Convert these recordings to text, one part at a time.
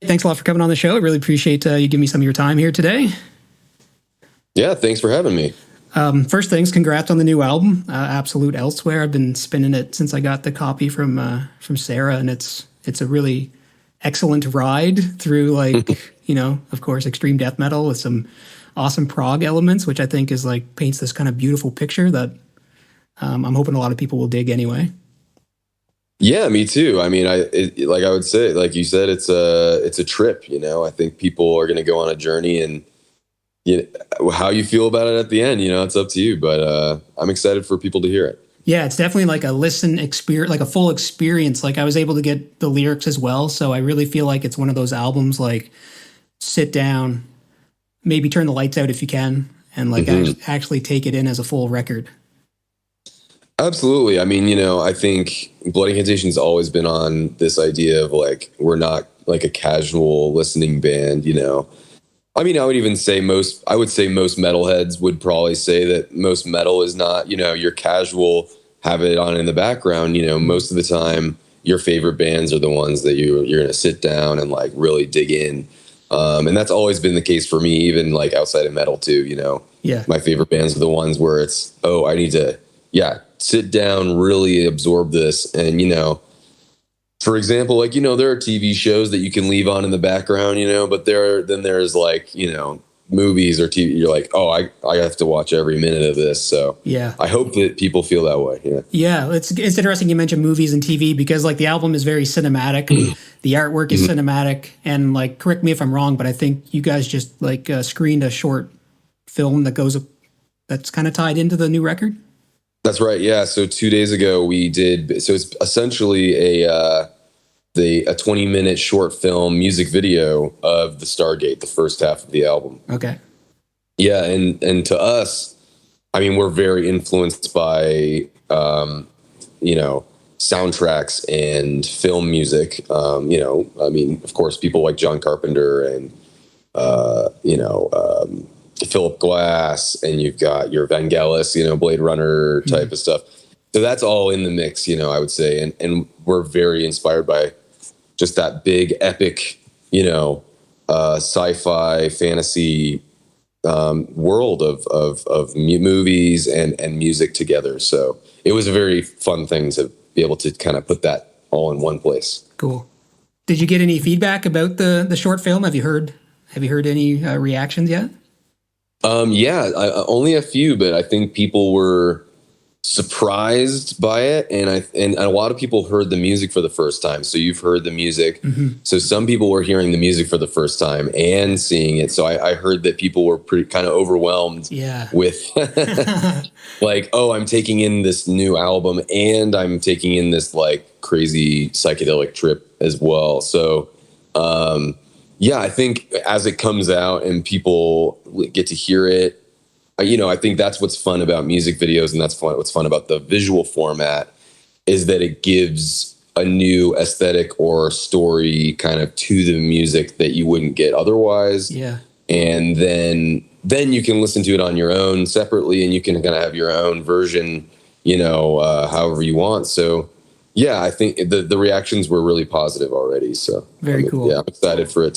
Thanks a lot for coming on the show. I really appreciate you giving me some of your time here today. Yeah, thanks for having me. First things, congrats on the new album, Absolute Elsewhere. I've been spinning it since I got the copy from Sarah, and it's a really excellent ride through, like, of course, extreme death metal with some awesome prog elements, which I think is like paints this kind of beautiful picture that I'm hoping a lot of people will dig anyway. Yeah, me too. I mean, like I would say, like you said, it's a trip. I think people are going to go on a journey, and how you feel about it at the end, it's up to you. But I'm excited for people to hear it. Yeah, it's definitely like a listen experience, like a full experience. Like I was able to get the lyrics as well, so I really feel like it's one of those albums. Like, sit down, maybe turn the lights out if you can, and like actually take it in as a full record. Absolutely. I mean, I think Blood Incantation has always been on this idea of like, we're not like a casual listening band, I mean, I would say most metalheads would probably say that most metal is not, your casual, have it on in the background. Most of the time your favorite bands are the ones that you're going to sit down and like really dig in. And that's always been the case for me, even like outside of metal too, Yeah. My favorite bands are the ones where it's, I need to, sit down, really absorb this. And, for example, like, there are TV shows that you can leave on in the background, but there's like, movies or TV, you're like, I have to watch every minute of this. So yeah, I hope that people feel that way. Yeah. It's interesting you mentioned movies and TV, because like the album is very cinematic. The artwork is cinematic, and like, correct me if I'm wrong, but I think you guys just like screened a short film that's kind of tied into the new record. That's right. Yeah. So 2 days ago we did. So it's essentially a 20-minute short film music video of the Stargate, the first half of the album. Okay. Yeah, and to us, I mean, we're very influenced by soundtracks and film music. I mean, of course, people like John Carpenter and Philip Glass, and you've got your Vangelis, Blade Runner type of stuff. So that's all in the mix, I would say. And we're very inspired by just that big epic, sci-fi fantasy world of movies and music together. So it was a very fun thing to be able to kind of put that all in one place. Cool. Did you get any feedback about the short film? Have you heard any reactions yet? Only a few, but I think people were surprised by it, and a lot of people heard the music for the first time. So you've heard the music. So some people were hearing the music for the first time and seeing it. So I heard that people were pretty kind of overwhelmed with like, I'm taking in this new album and I'm taking in this like crazy psychedelic trip as well. So I think as it comes out and people get to hear it, I think that's what's fun about music videos, and what's fun about the visual format, is that it gives a new aesthetic or story kind of to the music that you wouldn't get otherwise. Yeah. And then you can listen to it on your own separately, and you can kind of have your own version, however you want. So yeah, I think the reactions were really positive already. So very cool. Yeah, I'm excited for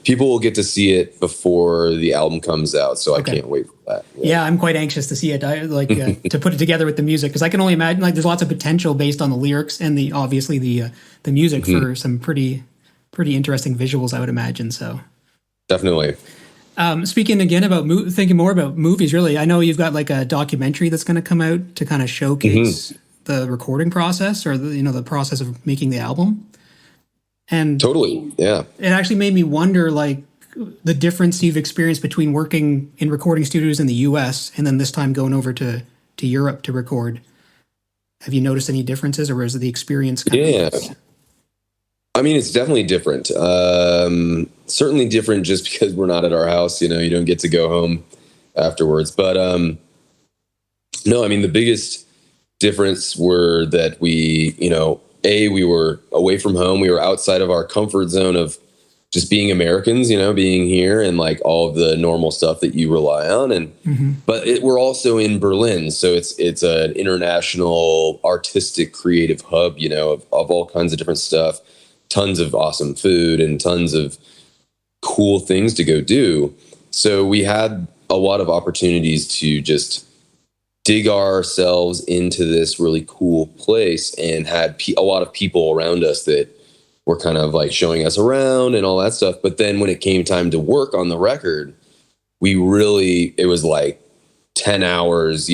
people will get to see it before the album comes out. So I can't wait for that. Yeah, I'm quite anxious to see it. I like to put it together with the music, because I can only imagine like there's lots of potential based on the lyrics and obviously the music for some pretty interesting visuals, I would imagine. So definitely. Speaking again about thinking more about movies, really, I know you've got like a documentary that's going to come out to kind of showcase the recording process, or the process of making the album. And totally, yeah, it actually made me wonder like the difference you've experienced between working in recording studios in the US and then this time going over to Europe to record. Have you noticed any differences, or is it the experience kind of I mean, it's definitely different. Certainly different just because we're not at our house, you don't get to go home afterwards. But no, I mean, the biggest difference were that we were away from home. We were outside of our comfort zone of just being Americans, being here and like all of the normal stuff that you rely on. And, but we're also in Berlin. So it's an international artistic creative hub, of all kinds of different stuff. tons of awesome food and tons of cool things to go do. So we had a lot of opportunities to just dig ourselves into this really cool place, and had a lot of people around us that were kind of like showing us around and all that stuff. But then when it came time to work on the record, it was like 10 hours,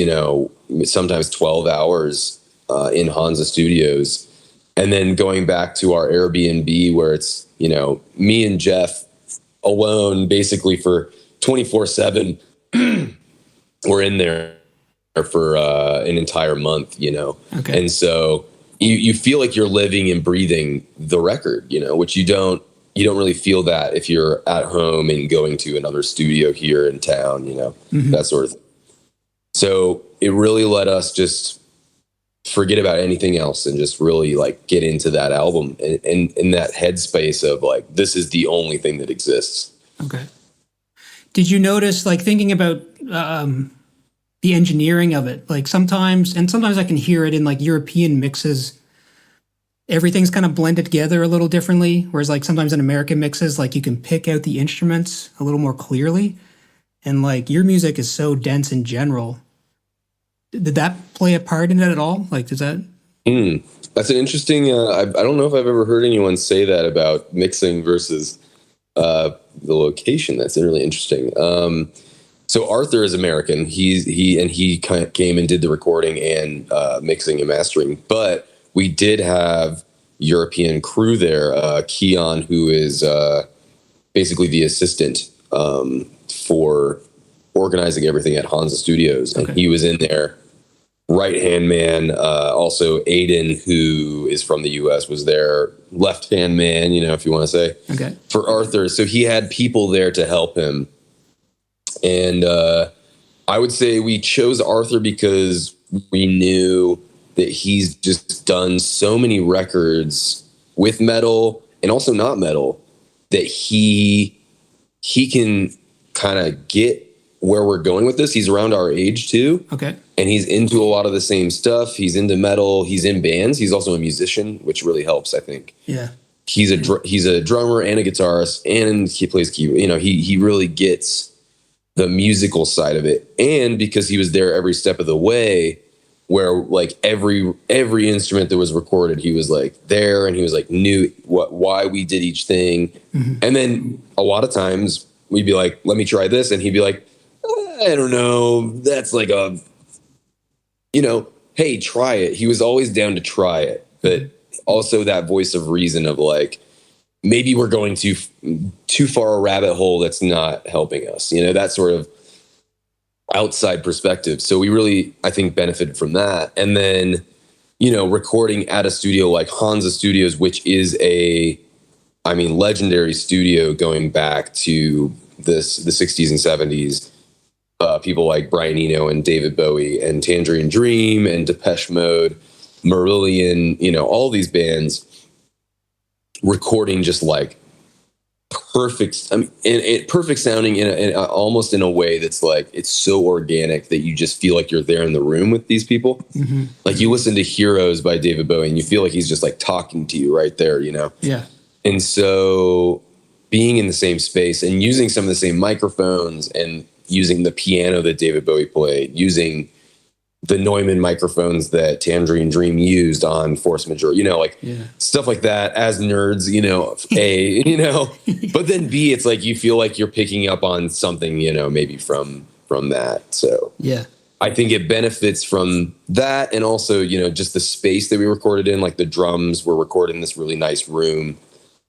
sometimes 12 hours in Hansa Studios. And then going back to our Airbnb where it's, me and Jeff alone basically for 24/7. We're in there for an entire month, Okay. And so you feel like you're living and breathing the record, which you don't really feel that if you're at home and going to another studio here in town, that sort of thing. So it really let us just forget about anything else and just really like get into that album and in that headspace of like, this is the only thing that exists. Okay. Did you notice, like, thinking about the engineering of it, like sometimes I can hear it in like European mixes, everything's kind of blended together a little differently, whereas like sometimes in American mixes, like you can pick out the instruments a little more clearly, and like your music is so dense in general. Did that play a part in it at all? Like, does that? That's an interesting. I don't know if I've ever heard anyone say that about mixing versus the location. That's really interesting. So Arthur is American. He kind of came and did the recording and mixing and mastering. But we did have European crew there. Keon, who is basically the assistant for organizing everything at Hansa Studios, and he was in there. Right-hand man. Also Aiden, who is from the U.S., was there. Left-hand man, if you want to say. Okay. For Arthur. So he had people there to help him. And I would say we chose Arthur because we knew that he's just done so many records with metal and also not metal that he can kind of get where we're going with this. He's around our age too. Okay. And he's into a lot of the same stuff. He's into metal. He's in bands. He's also a musician, which really helps, I think. Yeah. He's a drummer and a guitarist, and he plays keyboard. He really gets the musical side of it. And because he was there every step of the way, where like every instrument that was recorded, he was like there, and he was like knew why we did each thing. Mm-hmm. And then a lot of times we'd be like, let me try this, and he'd be like, I don't know, that's like a, hey, try it. He was always down to try it, but also that voice of reason of like, maybe we're going too far a rabbit hole that's not helping us, that sort of outside perspective. So we really, I think, benefited from that. And then, recording at a studio like Hansa Studios, which is legendary studio going back to the 60s and 70s. People like Brian Eno and David Bowie and Tangerine Dream and Depeche Mode, Marillion, all these bands recording just like perfect. Perfect sounding in almost in a way that's like it's so organic that you just feel like you're there in the room with these people. Mm-hmm. Like you listen to Heroes by David Bowie and you feel like he's just like talking to you right there, Yeah. And so being in the same space and using some of the same microphones and using the piano that David Bowie played, using the Neumann microphones that Tangerine Dream used on Force Majeure, stuff like that as nerds, but then B, it's like, you feel like you're picking up on something, maybe from that. So yeah, I think it benefits from that. And also, just the space that we recorded in, like the drums were recorded in this really nice room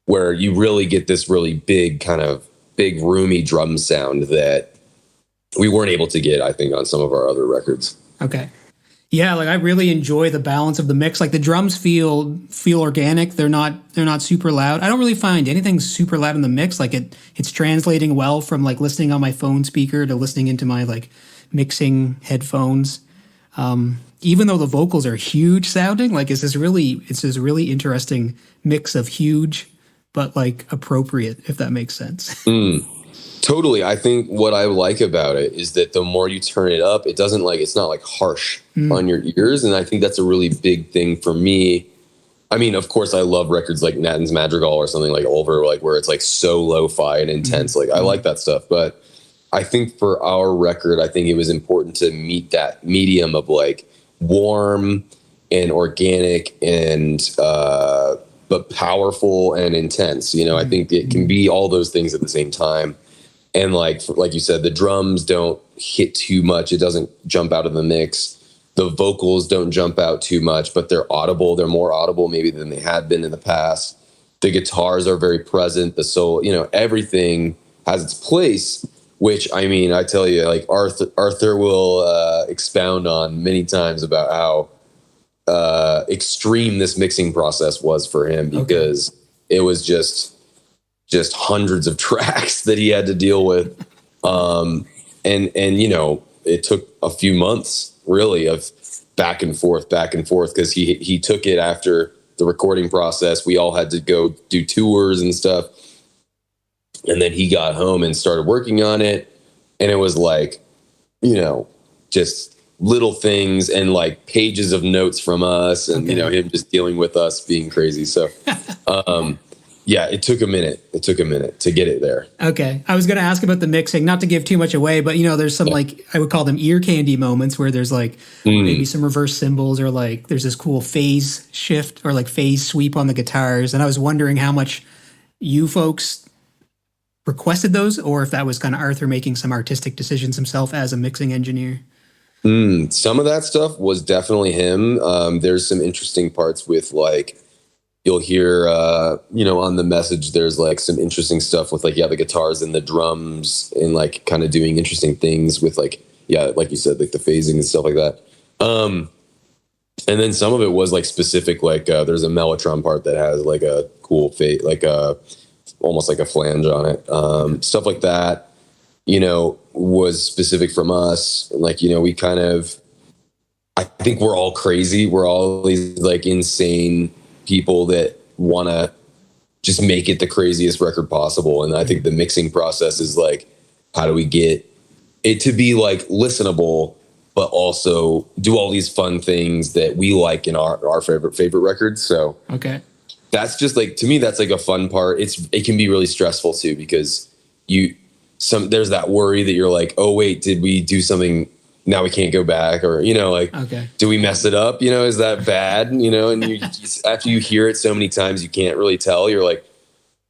where you really get this really big roomy drum sound that we weren't able to get, I think, on some of our other records. Okay. Yeah, like I really enjoy the balance of the mix. Like the drums feel organic. They're not super loud. I don't really find anything super loud in the mix. Like it's translating well from like listening on my phone speaker to listening into my like mixing headphones. Even though the vocals are huge sounding, like it's this really interesting mix of huge but like appropriate, if that makes sense. Totally. I think what I like about it is that the more you turn it up, it's not like harsh on your ears. And I think that's a really big thing for me. I mean, of course, I love records like Nathan's Madrigal or something like Over, like where it's like so lo-fi and intense. Like I like that stuff, but I think for our record, I think it was important to meet that medium of like warm and organic and but powerful and intense. You know, I think it can be all those things at the same time. And like you said, the drums don't hit too much. It doesn't jump out of the mix. The vocals don't jump out too much, but they're audible. They're more audible maybe than they had been in the past. The guitars are very present. The soul, you know, everything has its place, which, I mean, I tell you, like Arthur will expound on many times about how extreme this mixing process was for him, because it was just hundreds of tracks that he had to deal with. And you know, it took a few months really of back and forth, because he took it after the recording process. We all had to go do tours and stuff. And then he got home and started working on it. And it was like, you know, just little things and like pages of notes from us and, you know, him just dealing with us being crazy. So, yeah, it took a minute. It took a minute to get it there. Okay. I was going to ask about the mixing, not to give too much away, but, you know, there's some like, I would call them ear candy moments where there's like maybe some reverse cymbals, or like there's this cool phase shift or like phase sweep on the guitars. And I was wondering how much you folks requested those, or if that was kind of Arthur making some artistic decisions himself as a mixing engineer. Some of that stuff was definitely him. There's some interesting parts with like, you'll hear, you know, on the message, there's like some interesting stuff with like, the guitars and the drums and like kind of doing interesting things with like, like you said, like the phasing and stuff like that. And then some of it was like specific, like there's a mellotron part that has like a cool like almost like a flange on it. Stuff like that, you know, was specific from us. And like, you know, we kind of, I think we're all crazy. We're all these like insane people that want to just make it the craziest record possible. And I think the mixing process is like, how do we get it to be like listenable, but also do all these fun things that we like in our favorite records. So that's just like, to me, that's like a fun part. It can be really stressful too, because there's that worry that you're like, oh wait, did we do something? Now we can't go back, or, you know, like, do we mess it up? You know, is that bad? You know, and after you hear it so many times, you can't really tell. You're like,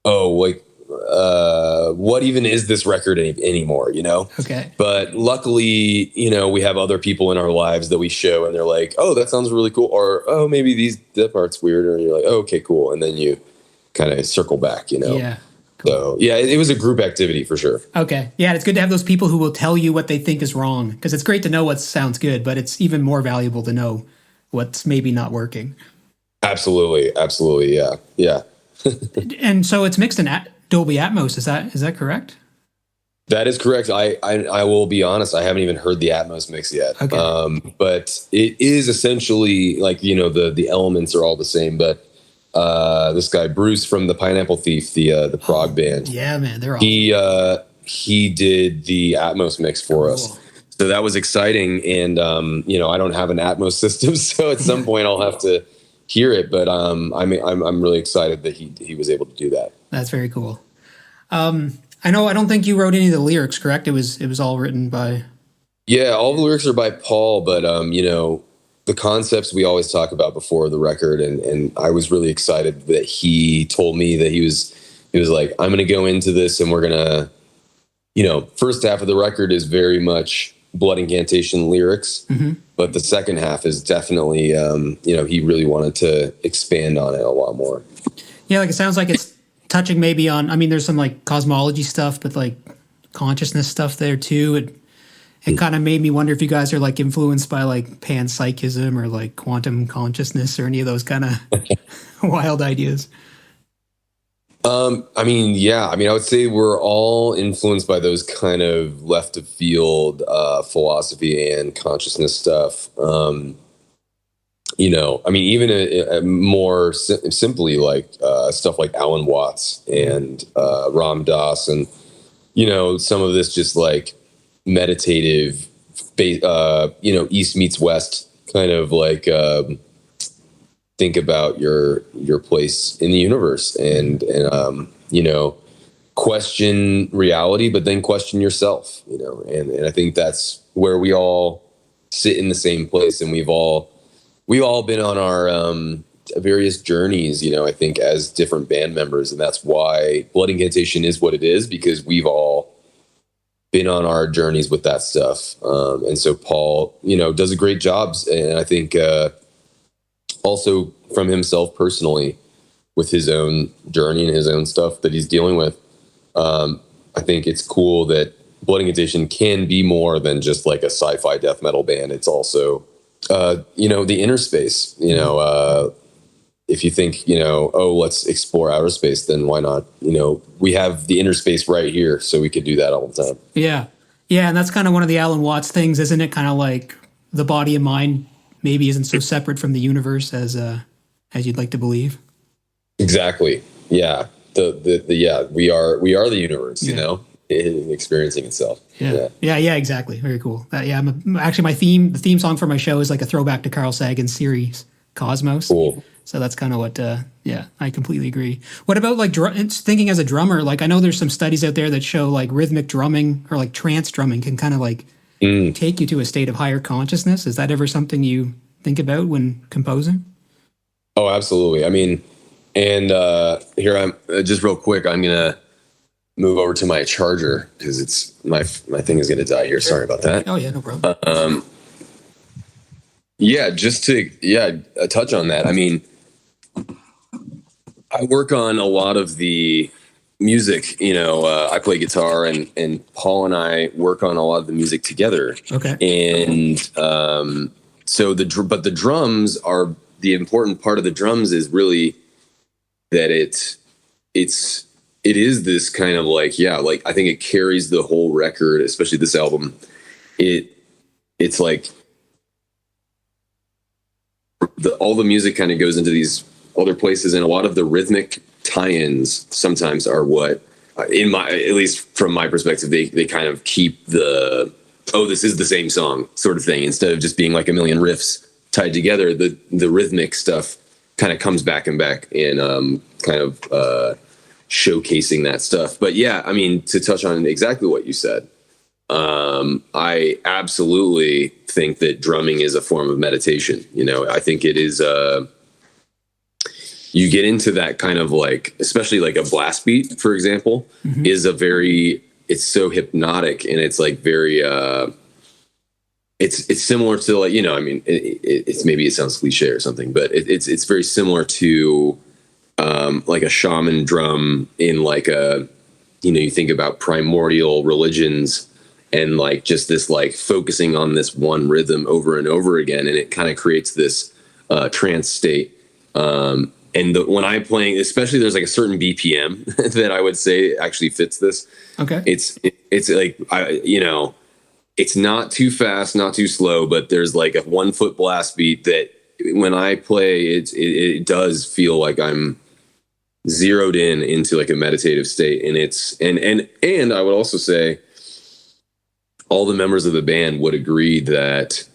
oh, like, what even is this record anymore? You know? But luckily, you know, we have other people in our lives that we show, and they're like, oh, that sounds really cool. Or, oh, maybe that part's weird. Or you're like, oh, okay, cool. And then you kind of circle back, you know? Yeah. So, yeah, it was a group activity for sure. Okay. Yeah, it's good to have those people who will tell you what they think is wrong, because it's great to know what sounds good, but it's even more valuable to know what's maybe not working. Absolutely. Absolutely. Yeah. Yeah. And so it's mixed in Dolby Atmos. Is that correct? That is correct. I will be honest, I haven't even heard the Atmos mix yet. But it is essentially like, you know, the elements are all the same, but this guy Bruce from the Pineapple Thief, the prog band. Yeah, man, they're awesome. He did the Atmos mix for us, so that was exciting. And you know, I don't have an Atmos system, so at some point I'll have to hear it. But I'm really excited that he was able to do that. That's very cool. I don't think you wrote any of the lyrics, correct? It was all written by. Yeah, all the lyrics are by Paul, but you know, the concepts we always talk about before the record, and I was really excited that he told me that he was like, I'm going to go into this and we're going to, you know, first half of the record is very much Blood Incantation lyrics, but the second half is definitely, you know, he really wanted to expand on it a lot more. Yeah, like it sounds like it's touching maybe on, I mean, there's some like cosmology stuff, but like consciousness stuff there too. It kind of made me wonder if you guys are like influenced by like panpsychism or like quantum consciousness or any of those kind of wild ideas. I mean, yeah. I mean, I would say we're all influenced by those kind of left of field philosophy and consciousness stuff. You know, I mean, even a more simply like stuff like Alan Watts and Ram Dass, and, you know, some of this just like meditative, you know, East meets West kind of like think about your place in the universe, and you know, question reality, but then question yourself, you know, and I think that's where we all sit in the same place, and we've all been on our various journeys, you know, I think as different band members, and that's why Blood Incantation is what it is, because we've all been on our journeys with that stuff. And so Paul, you know, does a great job, and I think also from himself personally with his own journey and his own stuff that he's dealing with. I think it's cool that Blood Incantation can be more than just like a sci-fi death metal band. It's also, you know, the inner space, you know, if you think, you know, oh, let's explore outer space, then why not? You know, we have the inner space right here, so we could do that all the time. Yeah. Yeah. And that's kind of one of the Alan Watts things, isn't it? Kind of like the body and mind maybe isn't so separate from the universe as you'd like to believe. Exactly. Yeah. Yeah, we are the universe, you know, experiencing itself. Yeah, exactly. Very cool. Actually, the theme song for my show is like a throwback to Carl Sagan's series Cosmos. Cool. So that's kind of what, I completely agree. What about like thinking as a drummer? Like I know there's some studies out there that show like rhythmic drumming or like trance drumming can kind of like take you to a state of higher consciousness. Is that ever something you think about when composing? Oh, absolutely. I mean, and here I'm just real quick. I'm gonna move over to my charger because it's my thing is gonna die here. Sorry about that. Oh yeah, no problem. Just to touch on that. I mean, I work on a lot of the music. You know, I play guitar, and Paul and I work on a lot of the music together. Okay. And so the drums are the important part of the drums is really that it is this kind of like I think it carries the whole record, especially this album. It's like all the music kind of goes into these other places, and a lot of the rhythmic tie-ins sometimes are what, at least from my perspective, they kind of keep this is the same song sort of thing, instead of just being like a million riffs tied together. The rhythmic stuff kind of comes back and kind of showcasing that stuff. But yeah, I mean, to touch on exactly what you said, I absolutely think that drumming is a form of meditation. You know, I think it is, you get into that kind of like, especially like a blast beat, for example, is it's so hypnotic, and it's like very, it's similar to like, you know, I mean, it's maybe it sounds cliche or something, but it's very similar to like a shaman drum in like you think about primordial religions, and like just this like focusing on this one rhythm over and over again, and it kind of creates this trance state. And when I'm playing, especially, there's like a certain BPM that I would say actually fits this. Okay. It's like, it's not too fast, not too slow, but there's like a 1 foot blast beat that when I play, it does feel like I'm zeroed into like a meditative state. And and I would also say all the members of the band would agree that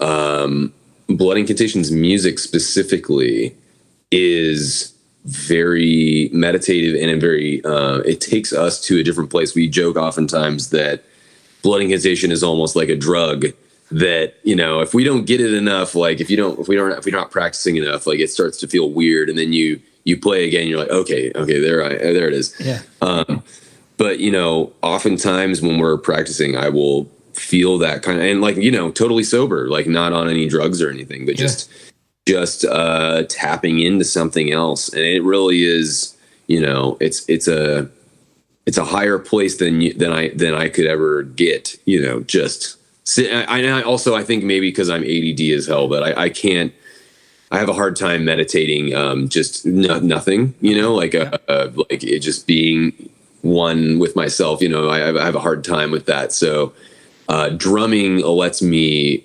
Blood Incantation's music specifically is very meditative, and very it takes us to a different place. We joke oftentimes that Blood Incantation is almost like a drug that, you know, if we don't get it enough, like if we're not practicing enough, like it starts to feel weird, and then you play again, you're like, okay, there it is. Yeah. But you know, oftentimes when we're practicing, I will feel that kind of, and like, you know, totally sober, like not on any drugs or anything, but just tapping into something else. And it really is, you know, it's a higher place than I could ever get, you know, just sit. I think maybe because I'm ADD as hell, but I have a hard time meditating, just nothing, you know, like it just being one with myself, you know, I have a hard time with that. So drumming lets me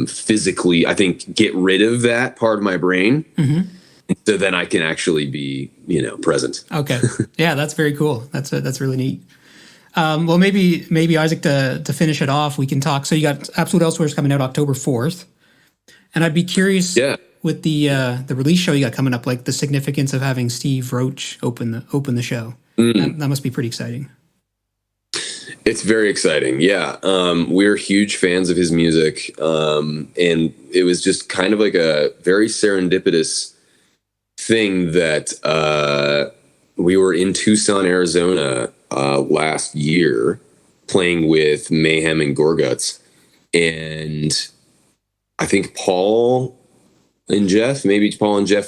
physically, I think, get rid of that part of my brain. So then I can actually be, you know, present. Okay. Yeah, that's very cool. That's really neat. Well, maybe Isaac, to finish it off, we can talk. So you got Absolute Elsewhere is coming out October 4th. And I'd be curious, with the release show you got coming up, like the significance of having Steve Roach open the show. That must be pretty exciting. It's very exciting. Yeah. We're huge fans of his music. And it was just kind of like a very serendipitous thing that we were in Tucson, Arizona last year playing with Mayhem and Gorguts. And I think Paul and Jeff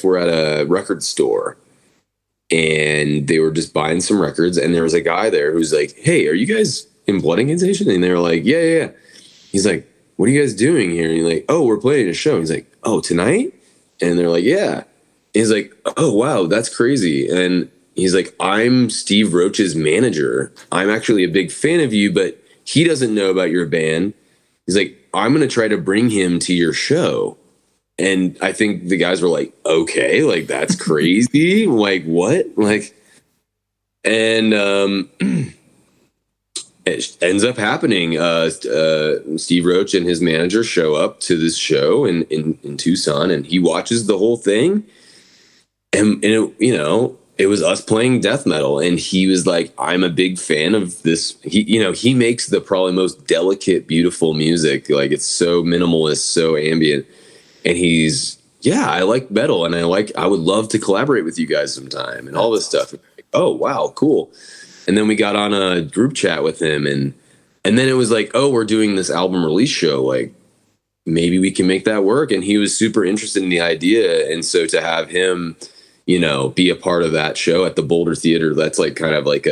were at a record store. And they were just buying some records, and there was a guy there who's like, "Hey, are you guys in Blood Incantation?" And they were like, "Yeah." He's like, "What are you guys doing here?" And he's like, "Oh, we're playing a show." And he's like, "Oh, tonight?" And they're like, "Yeah." And he's like, "Oh, wow, that's crazy." And he's like, "I'm Steve Roach's manager. I'm actually a big fan of you, but he doesn't know about your band." He's like, "I'm going to try to bring him to your show." And I think the guys were like, "Okay, like that's crazy." Like what? Like, and it ends up happening. Steve Roach and his manager show up to this show in Tucson, and he watches the whole thing. And it was us playing death metal, and he was like, "I'm a big fan of this." He makes the probably most delicate, beautiful music. Like it's so minimalist, so ambient. And he's, "Yeah, I like metal, and I would love to collaborate with you guys sometime," and all this stuff. Like, oh, wow, cool. And then we got on a group chat with him, and then it was like, "Oh, we're doing this album release show. Like, maybe we can make that work." And he was super interested in the idea, and so to have him, be a part of that show at the Boulder Theater, that's like kind of like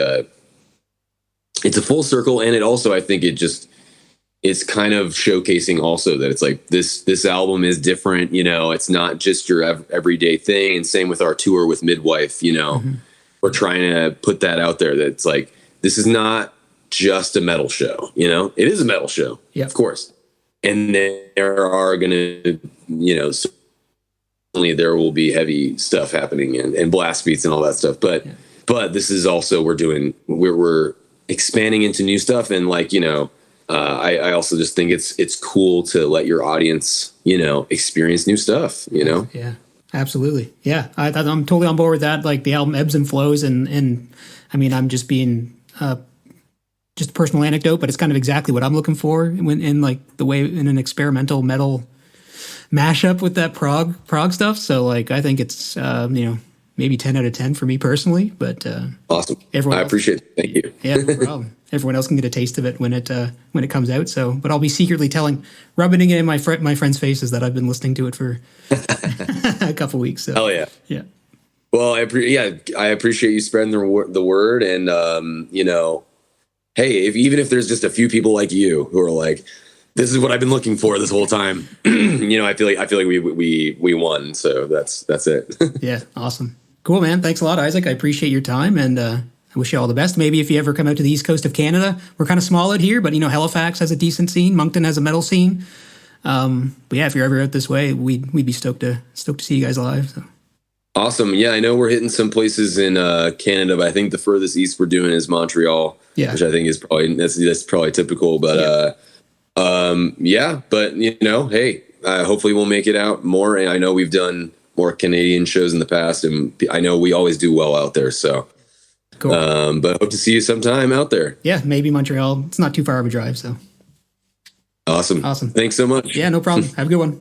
it's a full circle, and it also, I think it's kind of showcasing also that it's like this album is different. It's not just your everyday thing. And same with our tour with Midwife. We're trying to put that out there that it's like, this is not just a metal show. It is a metal show, of course. And there are going to, certainly there will be heavy stuff happening and blast beats and all that stuff. But this is also, we're expanding into new stuff. And like, I also just think it's cool to let your audience, experience new stuff, Yeah, absolutely. Yeah. I'm totally on board with that. Like the album ebbs and flows and I mean, I'm just being, just a personal anecdote, but it's kind of exactly what I'm looking for in like the way in an experimental metal mashup with that prog stuff. So like, I think it's, maybe 10 out of 10 for me personally, but, awesome. I appreciate it. Thank you. Yeah, no problem. Everyone else can get a taste of it when it comes out. So, but I'll be secretly rubbing it in my friends' faces that I've been listening to it for a couple weeks. So. Hell yeah. Yeah. Well, I appreciate you spreading the word, and hey, even if there's just a few people like you who are like, "This is what I've been looking for this whole time," I feel like we won. So that's it. Yeah, awesome, cool, man. Thanks a lot, Isaac. I appreciate your time, and I wish you all the best. Maybe if you ever come out to the east coast of Canada, we're kind of small out here, but Halifax has a decent scene. Moncton has a metal scene. But yeah, if you're ever out this way, we'd be stoked to see you guys live. So. Awesome. Yeah, I know we're hitting some places in Canada, but I think the furthest east we're doing is Montreal, which I think is probably that's probably typical. But but hey, hopefully we'll make it out more. And I know we've done more Canadian shows in the past, and I know we always do well out there. So, cool. But hope to see you sometime out there. Yeah, maybe Montreal. It's not too far of a drive. So, awesome. Awesome. Thanks so much. Yeah, no problem. Have a good one.